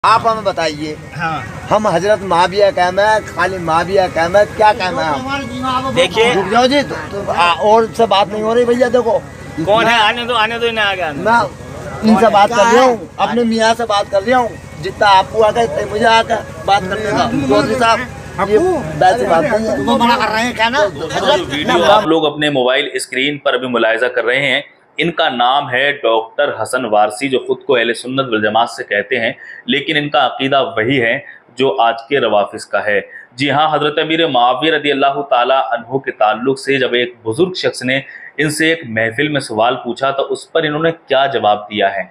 आप हमें बताइए। हाँ। हम हजरत माविया कहम है, खाली माविया कहम है, क्या कहना है? देखिए रुक जाओ जी, तो और से बात नहीं हो रही भैया। देखो कौन है, आने दो ना आगे। मैं इनसे बात कर रहा हूँ, अपने मियाँ से बात कर रहा हूँ। जितना आपको आकर इतना मुझे आकर बात करने का। चौधरी साहब ये वैसे बात नहीं है, वो मना कर रहे हैं क्या ना? वीडियो आप लोग अपने मोबाइल स्क्रीन पर अभी मुलाहिजा कर रहे हैं, इनका नाम है डॉक्टर हसन वारसी, जो खुद को अहले सुन्नत वल जमात से कहते हैं, लेकिन इनका अकीदा वही है जो आज के रवाफिज का है। जी हाँ, हजरत अमीर मुआविया रदी अल्लाह ताला अन्हु के ताल्लुक से जब एक बुजुर्ग शख्स ने इनसे एक महफिल में सवाल पूछा तो उस पर इन्होंने क्या जवाब दिया है।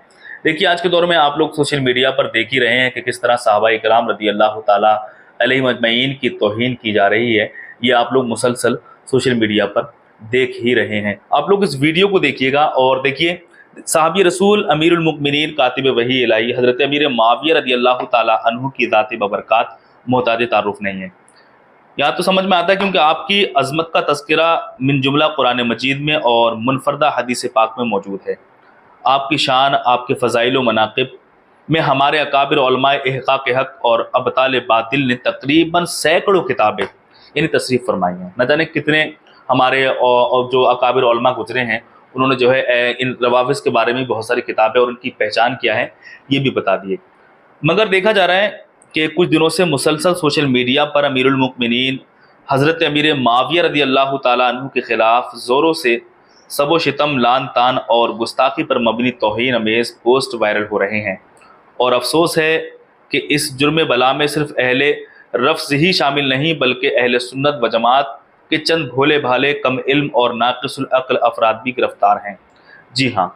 देखिए, आज के दौर में आप लोग सोशल मीडिया पर देख ही रहे हैं कि किस तरह सहाबा इकराम रदी अल्लाह ताला अलैहिम अजमईन की तौहीन की जा रही है। ये आप लोग मुसलसल सोशल मीडिया पर देख ही रहे हैं। आप लोग इस वीडियो को देखिएगा और देखिए, साहबी रसूल अमीरुल मुमिनीन कातिब वही इलाही हजरत अमीर मुआविया रदी अल्लाह ताला अन्हु की ज़ात बबरकात मोहताज तारुफ नहीं है। यहाँ तो समझ में आता है क्योंकि आपकी अजमत का तस्करा मिन जुमला कुरान मजीद में और मुनफरदा हदीस पाक में मौजूद है। आपकी शान, आपके फ़ज़ाइल व मनाक़िब में हमारे अकाबिर उलमाए इहक़ाक़ हक़ और अबताल बातिल ने तकरीबन सैकड़ों किताबें इन्हें तसरीफ़ फरमाई हैं। न जाने कितने हमारे और जो अकाबिर उलमा गुजरे हैं, उन्होंने जो है इन रवाफिज़ के बारे में बहुत सारी किताबें और उनकी पहचान क्या है ये भी बता दिए। मगर देखा जा रहा है कि कुछ दिनों से मुसलसल सोशल मीडिया पर अमीरुल मुमिनीन हज़रत अमीर मुआविया रदी अल्लाह ताला अन्हु के ख़िलाफ़ ज़ोरों से सबो शितम, लान तान और गुस्ताखी पर मबनी तौहीन अमेज़ पोस्ट वायरल हो रहे हैं। और अफसोस है कि इस जुर्म बला में सिर्फ अहले रफ्ज़ ही शामिल नहीं बल्कि अहले सुन्नत व जमात के चंद भोले भाले, कम इल्म और नाक़िसुल अक़्ल अफराद भी गिरफ्तार हैं। जी हाँ,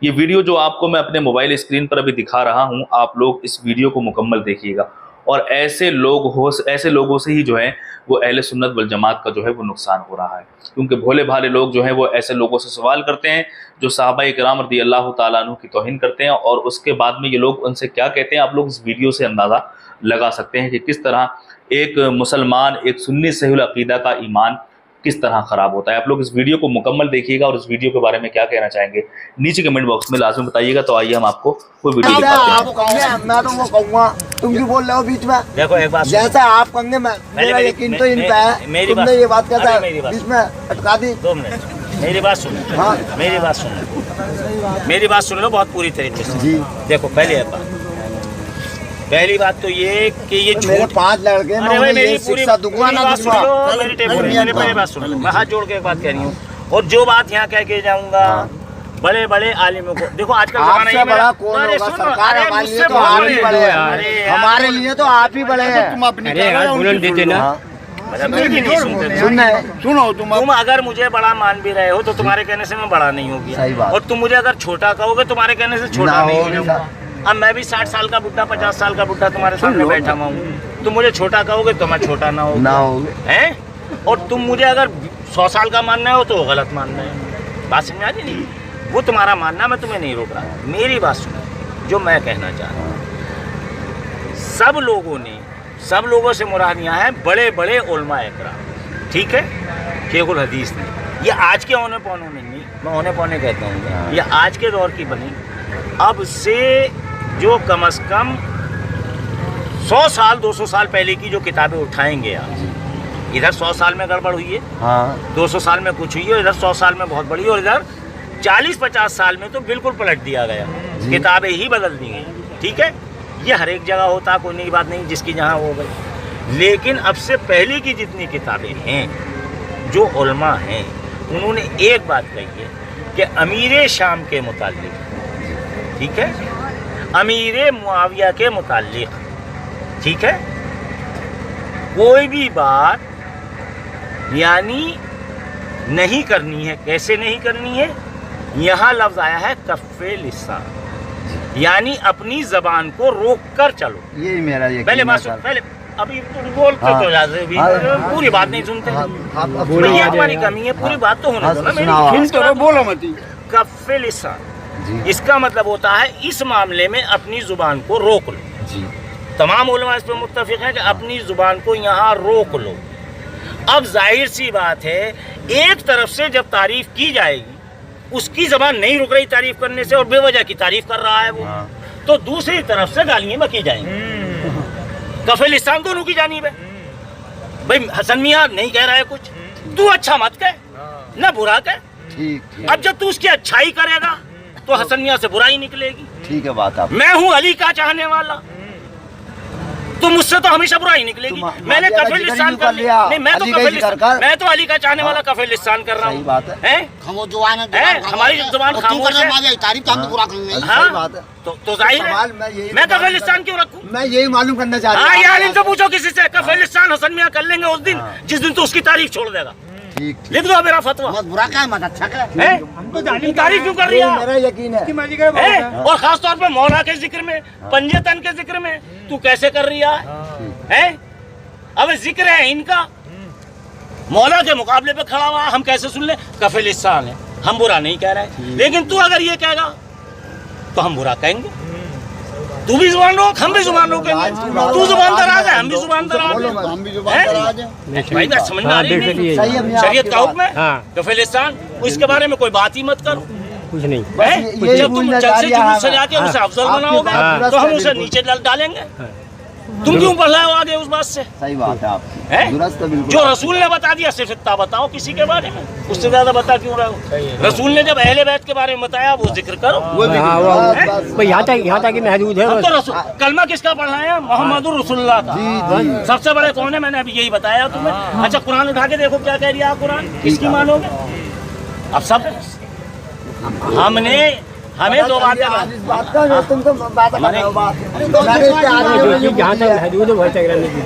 ये वीडियो जो आपको मैं अपने मोबाइल स्क्रीन पर अभी दिखा रहा हूँ, आप लोग इस वीडियो को मुकम्मल देखिएगा। और ऐसे लोगों से ही जो है वो अहले सुन्नत वल जमात का जो है वो नुकसान हो रहा है, क्योंकि भोले भाले लोग जो हैं वो ऐसे लोगों से सवाल करते हैं जो सहाबा इकराम रज़ी अल्लाह ताला अन्हु की तौहीन करते हैं, और उसके बाद में ये लोग उनसे क्या कहते हैं आप लोग इस वीडियो से अंदाज़ा लगा सकते हैं कि किस तरह एक मुसलमान, एक सुन्नी सहीहुल अक़ीदा का ईमान किस तरह ख़राब होता है। आप लोग इस वीडियो को मुकम्मल देखिएगा और इस वीडियो के बारे में क्या कहना चाहेंगे नीचे कमेंट बॉक्स में लाजमी बताइएगा। तो आइए हम आपको कोई वीडियो दिखाते हैं। मैं तो वो कहूँगा, तुम क्यों बोल रहे हो बीच में? देखो एक बात, जैसा आप कहेंगे मेरा यकीन तो इन पे है। तुमने ये बात कहता है बीच में अटका दी। 2 मिनट मेरी बात सुनो। हाँ, मेरी बात सुन लो बहुत पूरी तरीके से। जी देखो, पहली बात तो ये कि ये मेरे 5 लड़के, मैं ये शिक्षा दूंगा ना दूंगा। मेरी बात सुनो, मैं हाथ जोड़ के एक बात कह रही हूँ, और जो बात यहाँ कह के जाऊँगा बड़े बड़े आलिमों को। देखो आजकल आपसे बड़ा कौन होगा? सरकार हमारे लिए तो आप ही बड़े हैं, हमारे लिए तो आप ही बड़े हैं। तुम अपनी देते ना, सुनो तुम अगर मुझे बड़ा मान भी रहे हो तो तुम्हारे कहने से मैं बड़ा नहीं होगी, और तुम मुझे अगर छोटा कहोगे तुम्हारे कहने से छोटा नहीं होगा। अब मैं भी 60 साल का बुढ़ा, 50 साल का बुढ़ा तुम्हारे सामने बैठा हुआ हूँ, तुम मुझे छोटा कहोगे तो मैं छोटा ना हो हैं, और तुम मुझे अगर 100 साल का मानना हो तो गलत मानना है। बात समझ आ रही नहीं? वो तुम्हारा मानना, मैं तुम्हें नहीं रोक रहा। मेरी बात सुनो, जो मैं कहना चाह रहा हूँ, सब लोगों से मुराद यहाँ है बड़े बड़े उलमा इकराम, ठीक है, शेखुल हदीस ने। ये आज के औने पौने नहीं, मैं औने पौने कहता हूँ, ये आज के दौर की बनी। अब से जो कम से कम 100 साल 200 साल पहले की जो किताबें उठाएंगे आप, इधर 100 साल में गड़बड़ हुई है, हाँ 200 साल में कुछ हुई है, इधर 100 साल में बहुत बड़ी, और इधर 40-50 साल में तो बिल्कुल पलट दिया गया, किताबें ही बदल दी गई। ठीक है, ये हर एक जगह होता, कोई नई बात नहीं, जिसकी जहाँ हो गई। लेकिन अब से पहले की जितनी किताबें हैं, जो उलमा हैं, उन्होंने एक बात कही है कि अमीर शाम के मुताल्लिक़, ठीक है, अमीर मुआविया के मुताल्लिक़, ठीक है, कोई भी बात यानी नहीं करनी है। कैसे नहीं करनी है? यहाँ लफ्ज़ आया है कफ़े लिसान, यानी अपनी ज़बान को रोक कर चलो। ये मेरा यकीन है। पहले बात सुन, पहले अभी तुम बोलते तो जाते पूरी बात नहीं सुनते। ये हमारी कमी है, पूरी बात तो होने दो ना मेरी। बोलो मत। कफ़े लिसान, इसका मतलब होता है इस मामले में अपनी ज़ुबान को रोक लो। जी। तमाम उलमा इस पर मुत्तफ़िक़ हैं कि अपनी ज़ुबान को यहाँ रोक लो। अब जाहिर सी बात है, एक तरफ से जब तारीफ़ की जाएगी, उसकी ज़बान नहीं रुक रही तारीफ़ करने से, और बेवजह की तारीफ़ कर रहा है वो, तो दूसरी तरफ से गालियां में की जाएंगी। कफिलिस्तान दोनों की जानिब है। भाई हसन मियां नहीं कह रहा है कुछ, तू अच्छा मत कह ना बुरा कह। ठीक अब जब तू उसकी अच्छाई करेगा तो हसन मियां से बुराई निकलेगी। ठीक है बात आप। मैं हूँ अली का चाहने वाला, तो मुझसे तो हमेशा बुराई निकलेगी। मैंने कफिलिस्तान कर लिया। नहीं, मैं तो अली का चाहने वाला कफिलिस्तान कर रहा हूँ। बात है। हमारी जुबान खामोश है। तारीफ तो हम पूरा करेंगे। हाँ, बात है। तो जाहिर है मैं कफिलिस्तान क्यों रखूं? मैं यही मालूम करना चाह रहा हाँ यार, इनसे पूछो किसी से। कफिलिस्तान हसन मियां कर लेंगे उस दिन जिस दिन तो उसकी तारीफ छोड़ देगा। ठीक लिख दो मेरा फतवा। मत बुरा क्या मत अच्छा क्या। तारीफ क्यों कर रही है? मेरा यकीन है। और खास तौर पे मौला के जिक्र में, पंजतन के जिक्र में तू कैसे कर रही है? अब जिक्र है इनका, मौला के मुकाबले पे खड़ा हुआ, हम कैसे सुन ले? कफिलिस्तान है, हम बुरा नहीं कह रहे, लेकिन तू अगर ये कहेगा तो हम बुरा कहेंगे। तू भी जुबान रोक, हम भी जुबान रोकेंगे। तू जुबान दराज है, हम भी जुबान दराज हैं। हम भी जुबान दराज हैं। भाई बात समझ में आ रही है? सही है, शरीयत का हुक्म है कफिलिस्तान, इसके बारे में कोई बात ही मत करो। कुछ नहीं। जब तुम जलसे जुलूस सजा के उसे अफजल बनाओगे तो हम उसे नीचे डालेंगे। तुम क्यों बढ़ाओ आगे उस बात से? सही बात है आपकी। दुरुस्त है बिल्कुल। जो रसूल ने बता दिया सिर्फ इतना बताओ किसी के बारे में, उससे ज्यादा बता क्यों रहे हो? रसूल ने जब अहले बैत के बारे में बताया वो जिक्र करो। यहाँ तक महदूद है। तो रसूल कलमा किसका पढ़ना है? मोहम्मदुर रसूलुल्लाह का। सबसे बड़े कौन है? मैंने अभी यही बताया तुम्हें। अच्छा कुरान उठा के देखो क्या कह रही है कुरान, किसकी मानोगे? अब सब हमें दो बातें बात का तुम तो बात कर रहे हो। बात जहाँ तक महदूद है वहीं तक रहने दीजिए।